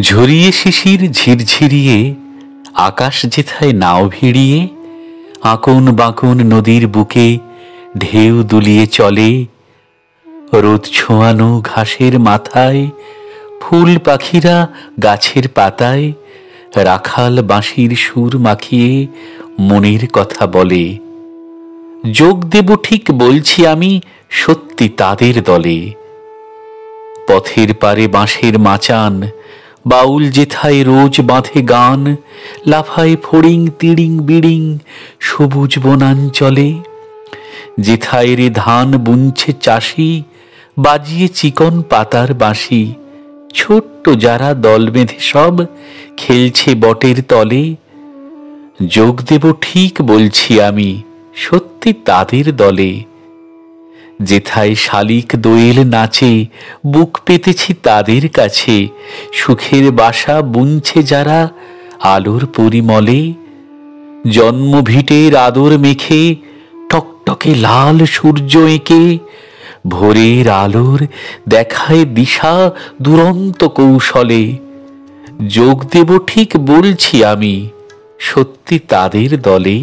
ঝরিয়ে শিশির ঝিরঝিরিয়ে আকাশ যেথায় নাও ভিড়িয়ে আঁকন বাঁকন নদীর বুকে ঢেউ দুলিয়ে চলে। রোদ ছোঁয়ানো ঘাসের মাথায় ফুল পাখিরা গাছের পাতায় রাখাল বাঁশির সুর মাখিয়ে মনের কথা বলে। যোগ দেব ঠিক বলছি আমি সত্যি তাদের দলে। পথের পারে বাঁশের মাচান বাউল যেথায় রোজ বাঁধে গান, লাফায় ফড়িং তিড়িং বিড়িং সবুজ বনাঞ্চলে। যেথায় রে ধান বুনছে চাষি বাজিয়ে চিকন পাতার বাঁশি, ছোট্ট যারা দল বেঁধে সব খেলছে বটের তলে। যোগ দেব ঠিক বলছি আমি সত্যি তাদের দলে। যেথায় শালিক দোয়েল নাচে বুক পেতেছি তাদের কাছে, সুখের বাসা বুনছে যারা আলোর পরিমলে। জন্ম ভিটের আদর মেখে টকটকে লাল সূর্য এঁকে ভোরের আলোর দেখায় দিশা দুরন্ত কৌশলে। যোগ দেব ঠিক বলছি আমি সত্যি তাদের দলে।